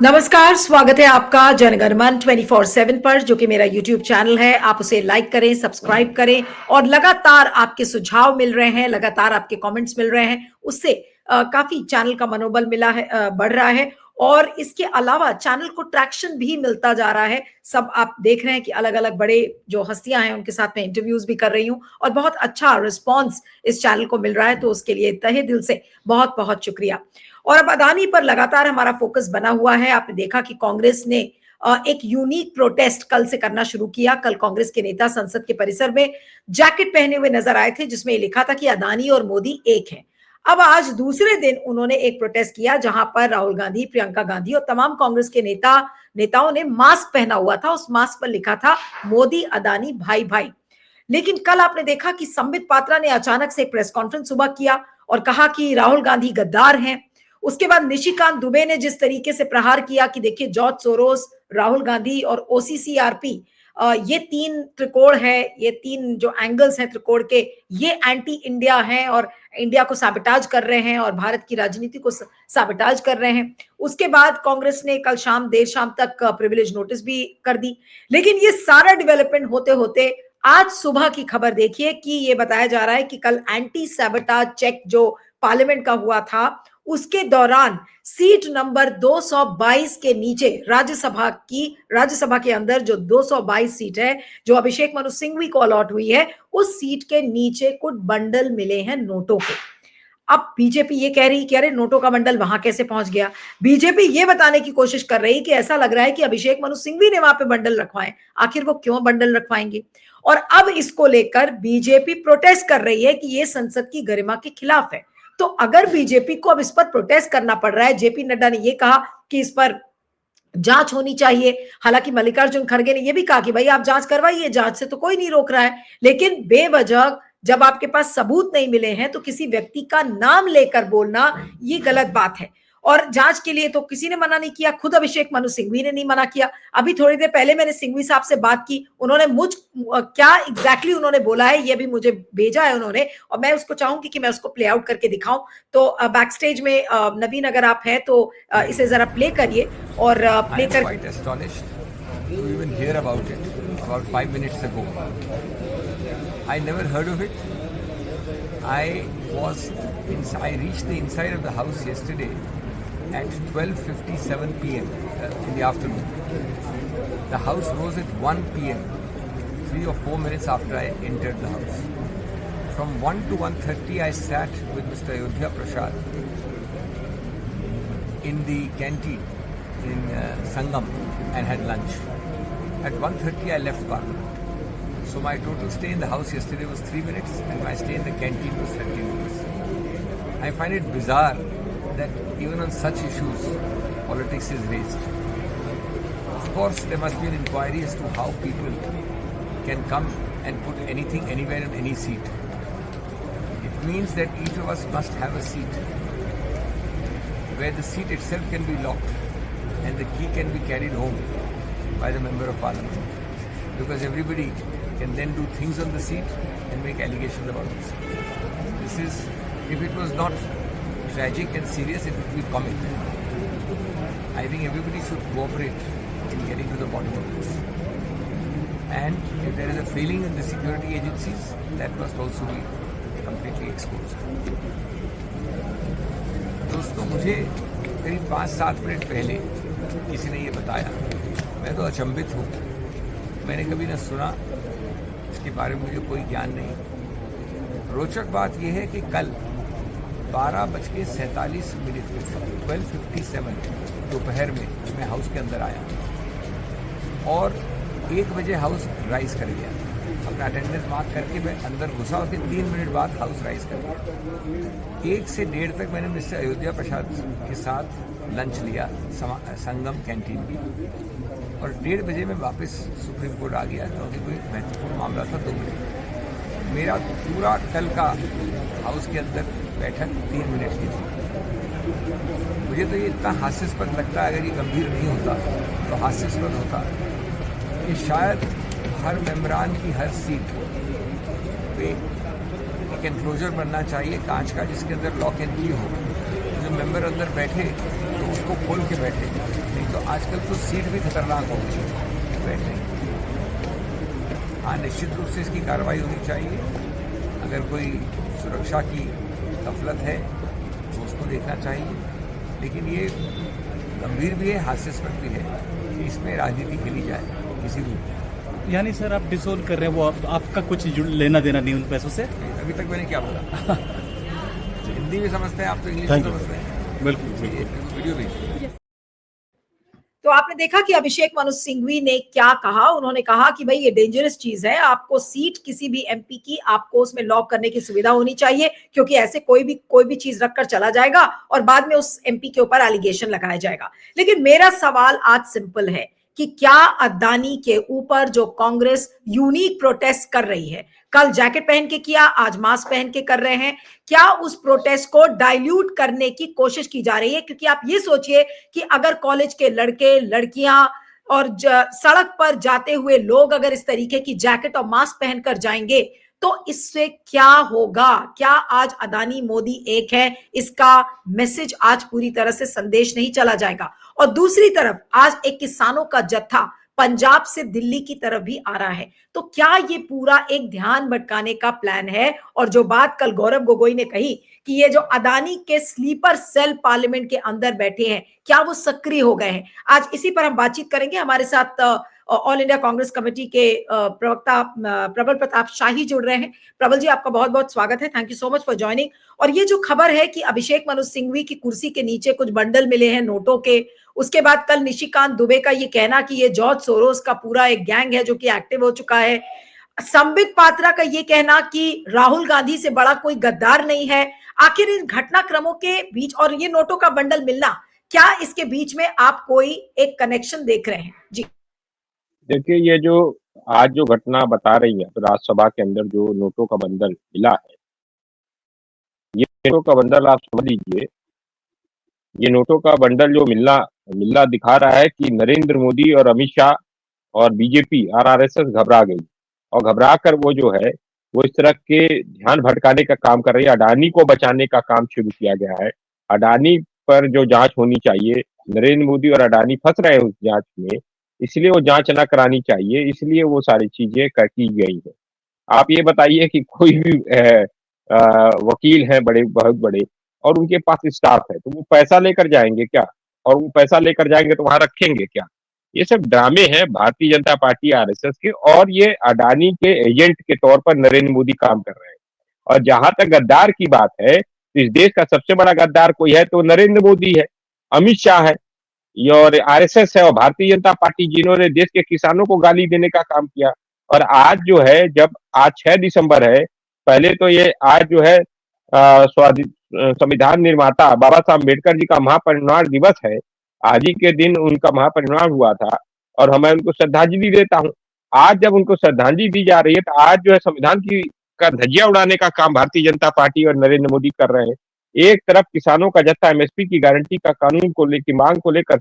नमस्कार, स्वागत है आपका जनगणमन 24/7 पर, जो कि मेरा यूट्यूब चैनल है। आप उसे लाइक करें, सब्सक्राइब करें और लगातार आपके सुझाव मिल रहे हैं, लगातार आपके कमेंट्स मिल रहे हैं। उससे काफी चैनल का मनोबल मिला है, बढ़ रहा है। और इसके अलावा चैनल को ट्रैक्शन भी मिलता जा रहा है। सब आप देख रहे हैं कि अलग अलग बड़े जो हस्तियां हैं उनके साथ में इंटरव्यूज भी कर रही हूं और बहुत अच्छा रिस्पॉन्स इस चैनल को मिल रहा है, तो उसके लिए तहे दिल से बहुत बहुत शुक्रिया। और अब अदानी पर लगातार हमारा फोकस बना हुआ है। आपने देखा कि कांग्रेस ने एक यूनिक प्रोटेस्ट कल से करना शुरू किया। कल कांग्रेस के नेता संसद के परिसर में जैकेट पहने हुए नजर आए थे, जिसमें लिखा था कि अदानी और मोदी एक हैं। अब आज दूसरे दिन उन्होंने एक प्रोटेस्ट किया, जहां पर राहुल गांधी, प्रियंका गांधी और तमाम कांग्रेस के नेताओं ने मास्क पहना हुआ था। उस मास्क पर लिखा था मोदी अदानी भाई भाई। लेकिन कल आपने देखा कि संबित पात्रा ने अचानक से प्रेस कॉन्फ्रेंस सुबह किया और कहा कि राहुल गांधी गद्दार हैं। उसके बाद निशिकांत दुबे ने जिस तरीके से प्रहार किया कि देखिए, जॉर्ज सोरोस, राहुल गांधी और ओसीसीआरपी, ये तीन त्रिकोण है, ये तीन जो एंगल्स हैं त्रिकोण के, ये एंटी इंडिया हैं और इंडिया को साबिटाज कर रहे हैं और भारत की राजनीति को साबिटाज कर रहे हैं। उसके बाद कांग्रेस ने कल शाम, देर शाम तक प्रिविलेज नोटिस भी कर दी। लेकिन ये सारा डेवलपमेंट होते होते आज सुबह की खबर देखिए कि ये बताया जा रहा है कि कल एंटी सैबोटाज चेक जो पार्लियामेंट का हुआ था, उसके दौरान सीट नंबर 222 के नीचे, राज्यसभा के अंदर जो 222 सीट है, जो अभिषेक मनु सिंघवी को अलॉट हुई है, उस सीट के नीचे कुछ बंडल मिले हैं नोटों के। अब बीजेपी ये कह रही कि अरे, नोटों का बंडल वहां कैसे पहुंच गया। बीजेपी ये बताने की कोशिश कर रही कि ऐसा लग रहा है कि अभिषेक मनु सिंघवी ने वहां पे बंडल रखवाए। आखिर वो क्यों बंडल रखवाएंगे? और अब इसको लेकर बीजेपी प्रोटेस्ट कर रही है कि ये संसद की गरिमा के खिलाफ है। तो अगर बीजेपी को अब इस पर प्रोटेस्ट करना पड़ रहा है, जेपी नड्डा ने यह कहा कि इस पर जांच होनी चाहिए। हालांकि मल्लिकार्जुन खड़गे ने यह भी कहा कि भाई आप जांच करवाइए, जांच से तो कोई नहीं रोक रहा है। लेकिन बेवजह जब आपके पास सबूत नहीं मिले हैं तो किसी व्यक्ति का नाम लेकर बोलना ये गलत बात है। और जांच के लिए तो किसी ने मना नहीं किया, खुद अभिषेक मनु सिंघवी ने नहीं मना किया। अभी थोड़ी देर पहले मैंने सिंघवी साहब से बात की, उन्होंने क्या एग्जैक्टली उन्होंने बोला है ये भी मुझे भेजा है उन्होंने, और मैं उसको चाहूंगी कि मैं उसको प्ले आउट करके दिखाऊं। तो बैक स्टेज में नवीन अगर आप हैं तो इसे जरा प्ले करिए और प्ले कर। quite astonished to even hear about it about 5 minutes ago. I never heard of it. I reached the inside of the house yesterday at 12:57 p.m. In the afternoon. The house rose at 1 p.m. 3 or 4 minutes after I entered the house. From 1 to 1:30 I sat with Mr. Ayodhya Prasad in the canteen in Sangam and had lunch. At 1:30 I left Parliament. So my total stay in the house yesterday was 3 minutes and my stay in the canteen was 30 minutes. I find it bizarre that even on such issues, politics is raised. Of course, there must be an inquiry as to how people can come and put anything anywhere in any seat. It means that each of us must have a seat where the seat itself can be locked and the key can be carried home by the member of parliament, because everybody can then do things on the seat and make allegations about the seat. If it was not tragic and serious, it would be comic. I think everybody should cooperate in getting to the bottom of this. And if there is a failing in the security agencies, that must also be completely exposed. दोस्तों, मुझे करीब 5-7 minute पहले किसी ने ये बताया। मैं तो अचंभित हूँ, मैंने कभी न सुना, इसके बारे में मुझे कोई ज्ञान नहीं। रोचक बात यह है कि कल 12:47 पे 12:57 दोपहर में मैं हाउस के अंदर आया और 1 बजे हाउस राइज कर गया। अपना अटेंडेंस मार्क करके मैं अंदर घुसा और फिर 3 मिनट बाद हाउस राइज कर गया। 1 से 1:30 तक मैंने मिस्टर अयोध्या प्रसाद के साथ लंच लिया संगम कैंटीन में, और 1:30 बजे मैं वापस सुप्रीम कोर्ट आ गया क्योंकि कोई महत्वपूर्ण मामला था 2 बजे। मेरा पूरा कल का हाउस के अंदर बैठक 3 मिनट की थी। मुझे तो ये इतना हास्यास्पद लगता है, अगर ये गंभीर नहीं होता तो हास्यास्पद होता कि शायद हर मेम्बरान की हर सीट पे एक एनक्लोजर बनना चाहिए कांच का, जिसके अंदर लॉक एंड की हो। जो मेंबर अंदर बैठे तो उस उसको खोल के बैठे, नहीं तो आजकल तो सीट भी खतरनाक हो गई बैठने की। हाँ, निश्चित रूप से इसकी कार्रवाई होनी चाहिए। अगर कोई सुरक्षा की गफलत है तो उसको देखना चाहिए, लेकिन ये गंभीर भी है, हास्यास्पद भी है कि इसमें राजनीति खेली जाए किसी रूप में। यानी सर आप डिसोल्व कर रहे हैं, वो आपका कुछ लेना देना नहीं उन पैसों से? अभी तक मैंने क्या बोला? हिंदी भी समझते हैं आप, तो इंग्लिश भी समझते हैं। बिल्कुल। वीडियो भेजिए। तो आपने देखा कि अभिषेक मनु सिंघवी ने क्या कहा। उन्होंने कहा कि भाई ये डेंजरस चीज है, आपको सीट किसी भी एमपी की आपको उसमें लॉक करने की सुविधा होनी चाहिए, क्योंकि ऐसे कोई भी चीज रखकर चला जाएगा और बाद में उस एमपी के ऊपर एलिगेशन लगाया जाएगा। लेकिन मेरा सवाल आज सिंपल है कि क्या अदानी के ऊपर जो कांग्रेस यूनिक प्रोटेस्ट कर रही है, कल जैकेट पहन के किया, आज मास्क पहन के कर रहे हैं, क्या उस प्रोटेस्ट को डाइल्यूट करने की कोशिश की जा रही है? क्योंकि आप ये सोचिए कि अगर कॉलेज के लड़के लड़कियां और सड़क पर जाते हुए लोग अगर इस तरीके की जैकेट और मास्क पहनकर जाएंगे तो इससे क्या होगा? क्या आज अदानी मोदी एक है, इसका मैसेज आज पूरी तरह से संदेश नहीं चला जाएगा? और दूसरी तरफ आज एक किसानों का जत्था पंजाब से दिल्ली की तरफ भी आ रहा है, तो क्या ये पूरा एक ध्यान भटकाने का प्लान है? और जो बात कल गौरव गोगोई ने कही कि ये जो अदानी के स्लीपर सेल पार्लियामेंट के अंदर बैठे हैं, क्या वो सक्रिय हो गए हैं? आज इसी पर हम बातचीत करेंगे। हमारे साथ ऑल इंडिया कांग्रेस कमेटी के प्रवक्ता प्रबल प्रताप शाही जुड़ रहे हैं। प्रबल जी, आपका बहुत बहुत स्वागत है, thank you so much for joining. और ये जो खबर है कि अभिषेक मनु सिंघवी की कुर्सी के नीचे कुछ बंडल मिले हैं नोटों के, उसके बाद कल निशिकांत दुबे का ये कहना कि ये जॉर्ज सोरोस का पूरा एक गैंग है जो कि एक्टिव हो चुका है, संबित पात्रा का ये कहना कि राहुल गांधी से बड़ा कोई गद्दार नहीं है, आखिर इन घटनाक्रमों के बीच और ये नोटों का बंडल मिलना, क्या इसके बीच में आप कोई एक कनेक्शन देख रहे हैं? जी देखिए, ये जो आज जो घटना बता रही है, तो राज्यसभा के अंदर जो नोटों का बंडल मिला है, ये नोटों का बंडल आप समझ लीजिए, ये नोटों का बंडल जो मिलना मिलना दिखा रहा है कि नरेंद्र मोदी और अमित शाह और बीजेपी आरआरएसएस घबरा गई, और घबरा कर वो जो है वो इस तरह के ध्यान भटकाने का काम कर रही है। अडानी को बचाने का काम शुरू किया गया है। अडानी पर जो जांच होनी चाहिए, नरेंद्र मोदी और अडानी फंस रहे हैं उस जांच में, इसलिए वो जांच न करानी चाहिए, इसलिए वो सारी चीजें की गई है। आप ये बताइए कि कोई भी वकील है बड़े, बहुत बड़े, और उनके पास स्टाफ है, तो वो पैसा लेकर जाएंगे क्या? और वो पैसा लेकर जाएंगे तो वहां रखेंगे क्या? ये सब ड्रामे हैं भारतीय जनता पार्टी आरएसएस के, और ये अडानी के एजेंट के तौर पर नरेंद्र मोदी काम कर रहे हैं। और जहां तक गद्दार की बात है, तो इस देश का सबसे बड़ा गद्दार कोई है तो नरेंद्र मोदी है, अमित शाह है, ये और आरएसएस है, और भारतीय जनता पार्टी, जिन्होंने देश के किसानों को गाली देने का काम किया। और आज जो है, जब आज 6 दिसंबर है, पहले तो ये आज जो है संविधान निर्माता बाबा साहब अम्बेडकर जी का महापरिनिर्वाण दिवस है। आज ही के दिन उनका महापरिनिर्वाण हुआ था, और मैं उनको श्रद्धांजलि देता हूँ। आज जब उनको श्रद्धांजलि दी जा रही है, तो आज जो है संविधान की का धज्जियां उड़ाने का काम भारतीय जनता पार्टी और नरेंद्र मोदी कर रहे हैं। एक तरफ किसानों का जत्था एमएसपी की गारंटी का कानून को लेकर, मांग को लेकर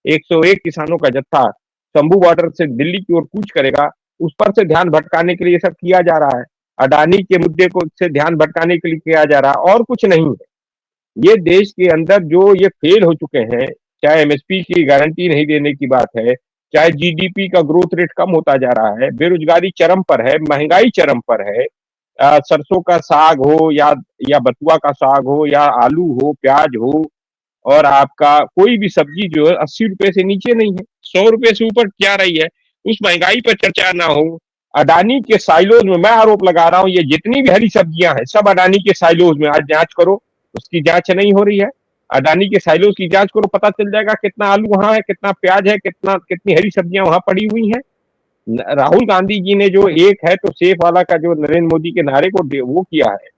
101 किसानों का जत्था शंभू बॉर्डर से दिल्ली की ओर कूच करेगा, उस पर से ध्यान भटकाने के लिए सब किया जा रहा है। अडानी के मुद्दे को से ध्यान भटकाने के लिए किया जा रहा है, और कुछ नहीं है। ये देश के अंदर जो ये फेल हो चुके हैं, चाहे एमएसपी की गारंटी नहीं देने की बात है, चाहे जीडीपी का ग्रोथ रेट कम होता जा रहा है, बेरोजगारी चरम पर है, महंगाई चरम पर है, सरसों का साग हो या बथुआ का साग हो, या आलू हो, प्याज हो, और आपका कोई भी सब्जी जो है 80 रुपए से नीचे नहीं है, 100 रुपए से ऊपर जा रही है। उस महंगाई पर चर्चा ना हो। अडानी के साइलोज में मैं आरोप लगा रहा हूँ, ये जितनी भी हरी सब्जियां हैं सब अडानी के साइलोज में, आज जांच करो, उसकी जांच नहीं हो रही है। अडानी के साइलोज की जांच करो, पता चल जाएगा कितना आलू वहां है, कितना प्याज है, कितनी हरी सब्जियां वहां पड़ी हुई हैं। राहुल गांधी जी ने जो एक है तो सेफ वाला का जो नरेंद्र मोदी के नारे को वो किया है,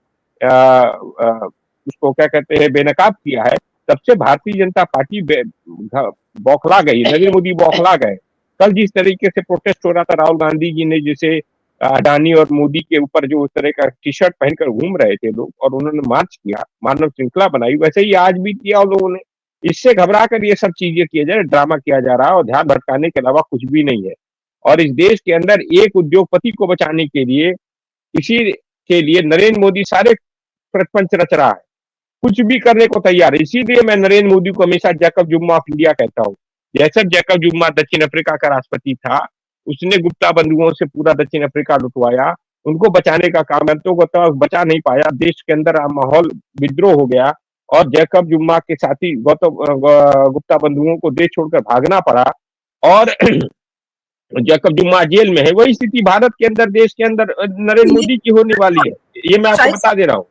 उसको क्या कहते हैं, बेनकाब किया है, तब से भारतीय जनता पार्टी बौखला गई, नरेंद्र मोदी बौखला गए। कल जिस तरीके से प्रोटेस्ट हो रहा था, राहुल गांधी जी ने जैसे अडानी और मोदी के ऊपर जो उस तरह का टी शर्ट पहनकर घूम रहे थे लोग, और उन्होंने मार्च किया, मानव श्रृंखला बनाई, वैसे ही आज भी किया उन लोगों ने। इससे घबरा कर ये सब चीजें किए जा रहे, ड्रामा किया जा रहा है, और ध्यान भटकाने के अलावा कुछ भी नहीं है। और इस देश के अंदर एक उद्योगपति को बचाने के लिए, इसी के लिए नरेंद्र मोदी सारे प्रपंच रच रहा है। कुछ भी करने को तैयार है। इसीलिए मैं नरेंद्र मोदी को हमेशा जैकब जुम्मा ऑफ इंडिया कहता हूँ। जैसे जैकब जुम्मा दक्षिण अफ्रीका का राष्ट्रपति था, उसने गुप्ता बंधुओं से पूरा दक्षिण अफ्रीका लुटवाया, उनको बचाने का काम है तो बचा नहीं पाया, देश के अंदर माहौल विद्रोह हो गया और जैकब जुम्मा के साथी गुप्ता बंधुओं को देश छोड़कर भागना पड़ा और जैकब जुम्मा जेल में है। वही स्थिति भारत के अंदर, देश के अंदर नरेंद्र मोदी की होने वाली है, ये मैं आपको बता दे रहा हूँ।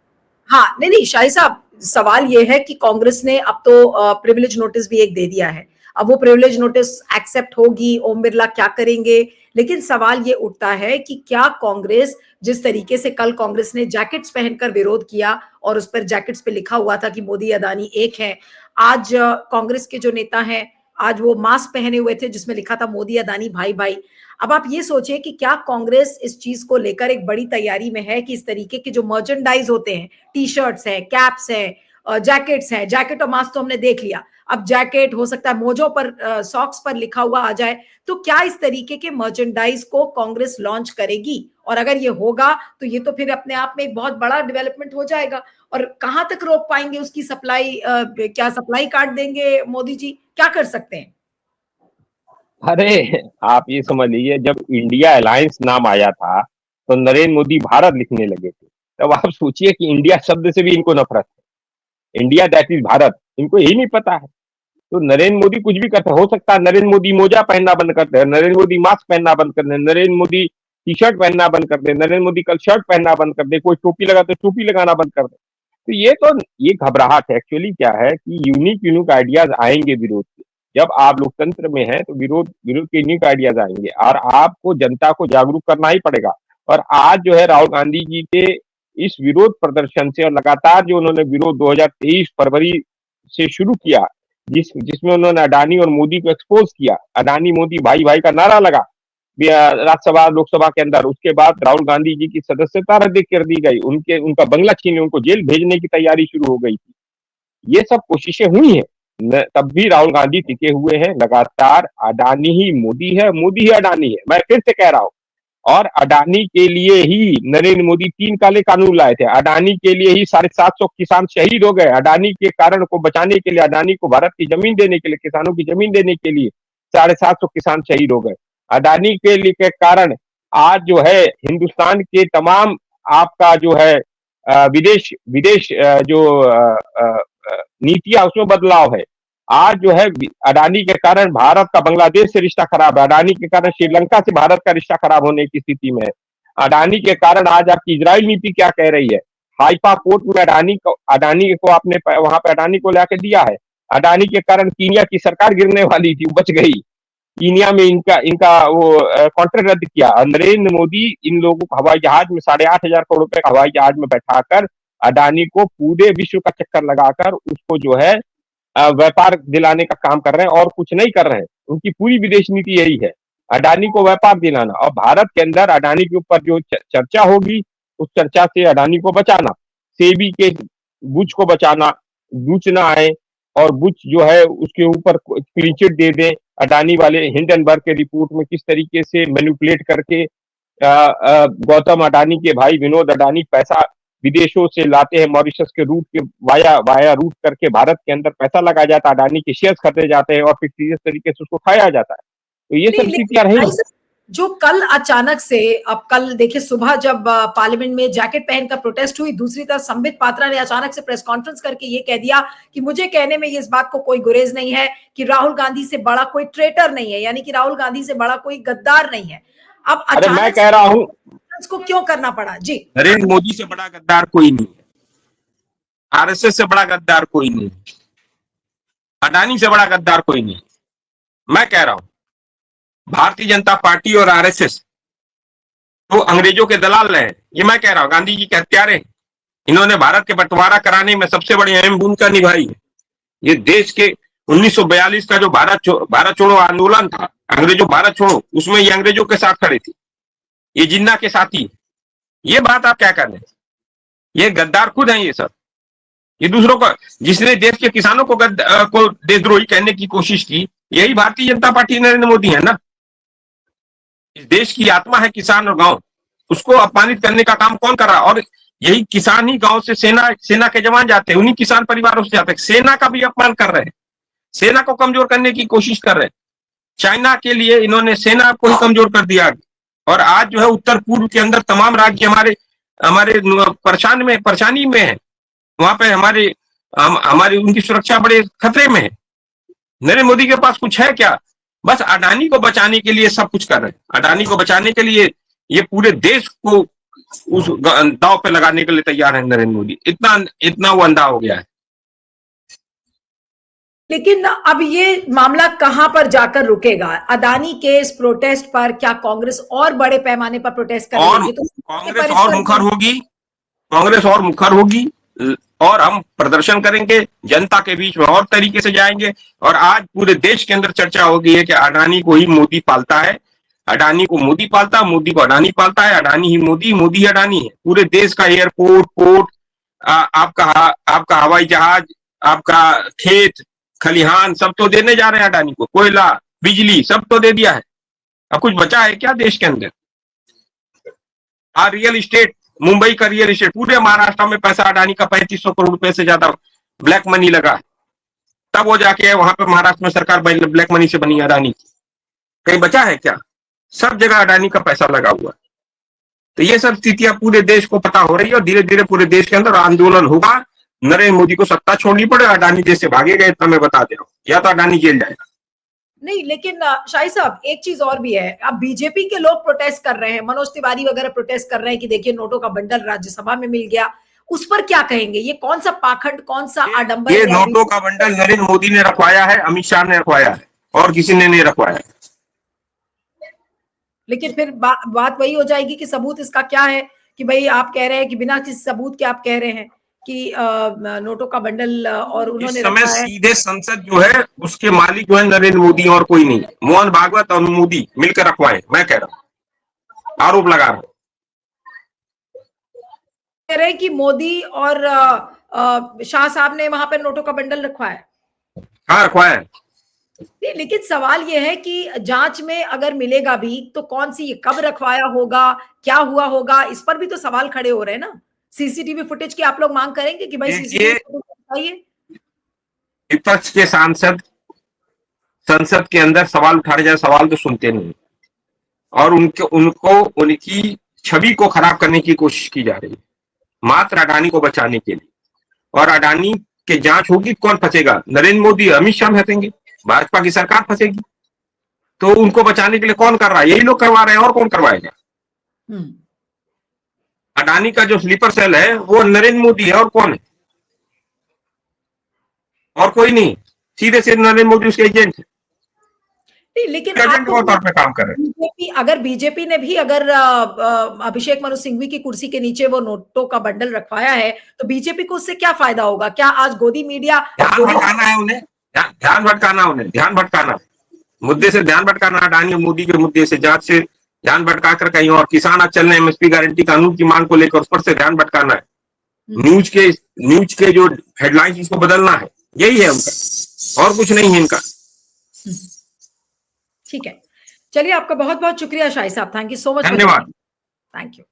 हाँ, नहीं शाही साहब, सवाल ये है कि कांग्रेस ने अब तो प्रिविलेज नोटिस भी एक दे दिया है। अब वो प्रिविलेज नोटिस एक्सेप्ट होगी, ओम बिरला क्या करेंगे, लेकिन सवाल ये उठता है कि क्या कांग्रेस, जिस तरीके से कल कांग्रेस ने जैकेट्स पहनकर विरोध किया और उस पर जैकेट्स पे लिखा हुआ था कि मोदी अदानी एक है, आज कांग्रेस के जो नेता हैं आज वो मास्क पहने हुए थे जिसमें लिखा था मोदी अदानी भाई भाई। अब आप ये सोचिए कि क्या कांग्रेस इस चीज को लेकर एक बड़ी तैयारी में है कि इस तरीके के जो मर्चेंडाइज होते हैं, टी शर्ट्स है, कैप्स है, जैकेट्स है, जैकेट और मास्क तो हमने देख लिया, अब जैकेट हो सकता है मोजों पर, सॉक्स पर लिखा हुआ आ जाए, तो क्या इस तरीके के मर्चेंडाइज को कांग्रेस लॉन्च करेगी? और अगर ये होगा तो ये तो फिर अपने आप में एक बहुत बड़ा डेवलपमेंट हो जाएगा। और कहां तक रोक पाएंगे उसकी सप्लाई? क्या सप्लाई काट देंगे मोदी जी? क्या कर सकते हैं? अरे आप ये समझ लीजिए, जब इंडिया अलायंस नाम आया था तो नरेंद्र मोदी भारत लिखने लगे थे। तब आप सोचिए कि इंडिया शब्द से भी इनको नफरत है, इंडिया दैट इज भारत, इनको यही नहीं पता है। तो नरेंद्र मोदी कुछ भी करते, हो सकता है नरेंद्र मोदी मोजा पहनना बंद कर दे, नरेंद्र मोदी मास्क पहनना बंद कर दे, नरेंद्र मोदी टी शर्ट पहनना बंद कर दे, नरेंद्र मोदी कल शर्ट पहनना बंद कर दे, कोई टोपी लगा तो टोपी लगाना बंद कर दे। तो ये घबराहट है। एक्चुअली क्या है कि यूनिक आइडियाज आएंगे विरोध के। जब आप लोकतंत्र में हैं तो विरोध के यूनिक आइडियाज आएंगे और आपको जनता को जागरूक करना ही पड़ेगा। और आज जो है राहुल गांधी जी के इस विरोध प्रदर्शन से और लगातार जो उन्होंने विरोध 2023 फरवरी से शुरू किया, जिसमें उन्होंने अडानी और मोदी को एक्सपोज किया, अडानी मोदी भाई भाई का नारा लगा राज्यसभा लोकसभा के अंदर, उसके बाद राहुल गांधी जी की सदस्यता रद्द कर दी गई, उनका बंगला छीने उनको जेल भेजने की तैयारी शुरू हो गई थी। ये सब कोशिशें हुई हैं, तब भी राहुल गांधी टिके हुए हैं। लगातार अडानी ही मोदी है, मोदी ही अडानी है, मैं फिर से कह रहा हूं। और अडानी के लिए ही नरेंद्र मोदी 3 काले कानून लाए थे, अडानी के लिए ही 750 किसान शहीद हो गए, अडानी के कारण को बचाने के लिए, अडानी को भारत की जमीन देने के लिए, किसानों की जमीन देने के लिए 750 किसान शहीद हो गए। अडानी के लिए के कारण आज जो है हिंदुस्तान के तमाम आपका जो है विदेश जो नीतियां, उसमें बदलाव है। आज जो है अडानी के कारण भारत का बांग्लादेश से रिश्ता खराब है, अडानी के कारण श्रीलंका से भारत का रिश्ता खराब होने की स्थिति में है। अडानी के कारण आज आपकी इजराइल नीति क्या कह रही है, हाइफा पोर्ट में अडानी को आपने वहां पे अडानी को लाके दिया है। अडानी के कारण कीनिया की सरकार गिरने वाली थी, बच गई। कीनिया में इनका वो कॉन्ट्रैक्ट रद्द किया और नरेंद्र मोदी इन लोगों को हवाई जहाज में 8,500 करोड़ रुपए का हवाई जहाज में बैठाकर अडानी को पूरे विश्व का चक्कर लगाकर उसको जो है व्यापार दिलाने का काम कर रहे हैं और कुछ नहीं कर रहे हैं। उनकी पूरी विदेश नीति यही है, अडानी को व्यापार दिलाना। और भारत के अंदर अडानी के ऊपर जो चर्चा होगी, उस चर्चा से अडानी को बचाना, सेबी के बुच को बचाना, बुच ना आए और बुच जो है उसके ऊपर क्लीन चिट दे दें। अडानी वाले हिंडनबर्ग के रिपोर्ट में किस तरीके से मैनिपुलेट करके गौतम अडानी के भाई विनोद अडानी पैसा विदेशों से लाते हैं, मॉरिशस के रूट के वाया रूट करके भारत के अंदर पैसा लगाया जाता है, अडानी के शेयर्स खरीदे जाते हैं और फिर सीरियस तरीके से उसको खाया जाता है। तो ये सब स्थितियां रही जो कल अचानक से, अब कल देखिए सुबह जब पार्लियामेंट में जैकेट पहनकर प्रोटेस्ट हुई, दूसरी तरफ संबित पात्रा ने अचानक से प्रेस कॉन्फ्रेंस करके ये कह दिया कि मुझे कहने में इस बात को कोई गुरेज नहीं है कि राहुल गांधी से बड़ा कोई ट्रेटर नहीं है, यानी कि राहुल गांधी से बड़ा कोई गद्दार नहीं है। अब अचानक मैं कह रहा हूं को क्यों करना पड़ा? जी, नरेंद्र मोदी से बड़ा गद्दार कोई नहीं है, आरएसएस से बड़ा गद्दार कोई नहीं, अडानी से बड़ा गद्दार कोई नहीं। मैं कह रहा हूं भारतीय जनता पार्टी और आरएसएस तो अंग्रेजों के दलाल रहे, ये मैं कह रहा हूं। गांधी जी के हत्यारे, इन्होंने भारत के बंटवारा कराने में सबसे बड़ी अहम भूमिका निभाई है। ये देश के 1942 का जो भारत छोड़ो आंदोलन था, अंग्रेजों भारत छोड़ो, उसमें ये अंग्रेजों के साथ खड़े थे, ये जिन्ना के साथी। ये बात आप क्या कर रहे हैं? ये गद्दार खुद हैं ये सब। ये दूसरों को, जिसने देश के किसानों को देशद्रोही कहने की कोशिश की, यही भारतीय जनता पार्टी नरेंद्र मोदी है ना। इस देश की आत्मा है किसान और गांव, उसको अपमानित करने का काम कौन कर रहा है? और यही किसान ही गांव से सेना के जवान जाते हैं, उन्हीं किसान परिवारों से जाते हैं। सेना का भी अपमान कर रहे हैं, सेना को कमजोर करने की कोशिश कर रहे हैं। चाइना के लिए इन्होंने सेना को ही कमजोर कर दिया। और आज जो है उत्तर पूर्व के अंदर तमाम राज्य हमारे हमारे परेशानी में है। वहां पे हमारी उनकी सुरक्षा बड़े खतरे में है। नरेंद्र मोदी के पास कुछ है क्या? बस अडानी को बचाने के लिए सब कुछ कर रहे हैं। अडानी को बचाने के लिए ये पूरे देश को उस दांव पे लगाने के लिए तैयार है नरेंद्र मोदी। इतना वो अंधा हो गया है। लेकिन अब ये मामला कहां पर जाकर रुकेगा? अदानी के इस प्रोटेस्ट पर क्या कांग्रेस और बड़े पैमाने पर प्रोटेस्ट करेगी? तो कांग्रेस और मुखर होगी और हम प्रदर्शन करेंगे, जनता के बीच में और तरीके से जाएंगे। और आज पूरे देश के अंदर चर्चा हो गई है कि अडानी को ही मोदी पालता है, अडानी को मोदी पालता है, मोदी को अडानी पालता है, अडानी ही मोदी, मोदी ही अडानी है। पूरे देश का एयरपोर्ट, पोर्ट, आपका हवाई जहाज, आपका खेत खलिहान सब तो देने जा रहे हैं अडानी को। कोयला, बिजली सब तो दे दिया है। अब कुछ बचा है क्या देश के अंदर? रियल इस्टेट, मुंबई का रियल इस्टेट, पूरे महाराष्ट्र में पैसा अडानी का 3500 करोड़ रुपए से ज्यादा ब्लैक मनी लगा है। तब वो जाके वहां पे महाराष्ट्र में सरकार ब्लैक मनी से बनी अडानी की। कहीं बचा है क्या? सब जगह अडानी का पैसा लगा हुआ है। तो ये सब स्थितियां पूरे देश को पता हो रही है और धीरे धीरे पूरे देश के अंदर आंदोलन होगा। नरेंद्र मोदी को सत्ता छोड़नी पड़े, अडानी देश से भागेगा, इतना मैं बता दे रहा हूँ, या तो अडानी जेल जाएगा। नहीं, लेकिन शाही साहब एक चीज और भी है। अब बीजेपी के लोग प्रोटेस्ट कर रहे हैं, मनोज तिवारी वगैरह प्रोटेस्ट कर रहे हैं कि देखिए नोटों का बंडल राज्यसभा में मिल गया। उस पर क्या कहेंगे? ये कौन सा पाखंड, कौन सा आडंबर? ये नोटों का बंडल नरेंद्र मोदी ने रखवाया है, अमित शाह ने रखवाया है, और किसी ने नहीं रखवाया। लेकिन फिर बात वही हो जाएगी कि सबूत इसका क्या है? कि भाई आप कह रहे हैं कि बिना किसी सबूत के आप कह रहे हैं कि नोटों का बंडल और उन्होंने इस समय सीधे संसद जो है उसके मालिक जो है नरेंद्र मोदी और कोई नहीं। मोहन भागवत और मोदी मिलकर रखवाए, मैं कह रहा हूं, आरोप लगा रहा हूं। कह रहे हैं कि मोदी और शाह साहब ने वहां पर नोटों का बंडल रखवाया। हाँ, रखवाया। लेकिन सवाल यह है कि जांच में अगर मिलेगा भी तो कौन सी, कब रखवाया होगा, क्या हुआ होगा, इस पर भी तो सवाल खड़े हो रहे हैं ना। सीसीटीवी फुटेज की आप लोग मांग करेंगे कि भाई सीसीटीवी फुटेज बताइए। विपक्ष के सांसद संसद के अंदर सवाल उठाए जाए, सवाल तो सुनते नहीं, और उनकी छवि को खराब करने की कोशिश की जा रही है मात्र अडानी को बचाने के लिए। और अडानी की जांच होगी, कौन फंसेगा? नरेंद्र मोदी, अमित शाह फंसेंगे, भाजपा की सरकार फंसेगी। तो उनको बचाने के लिए कौन कर रहा है? यही लोग करवा रहे हैं, और कौन करवाएगा? अडानी का जो स्लीपर सेल है वो नरेंद्र मोदी है, और कौन है? और कोई नहीं, सीधे सीधे नरेंद्र मोदी उसके एजेंट है। नहीं, लेकिन एजेंट के तौर पे काम कर रहे हैं। बीजेपी ने भी अगर अभिषेक मनु सिंघवी की कुर्सी के नीचे वो नोटों का बंडल रखवाया है तो बीजेपी को उससे क्या फायदा होगा? क्या आज गोदी मीडिया ध्यान भटकाना है उन्हें, ध्यान भटकाना, मुद्दे से ध्यान भटकाना, अडानी और मोदी के मुद्दे से, जांच से ध्यान भटकाकर कहीं और। किसान आज चल रहे एमएसपी गारंटी कानून की मांग को लेकर, उस पर से ध्यान भटकाना है। न्यूज के जो हेडलाइंस इसको बदलना है, यही है उनका, और कुछ नहीं है इनका। ठीक है, चलिए, आपका बहुत बहुत शुक्रिया शाही साहब। Thank you so much. धन्यवाद। Thank you.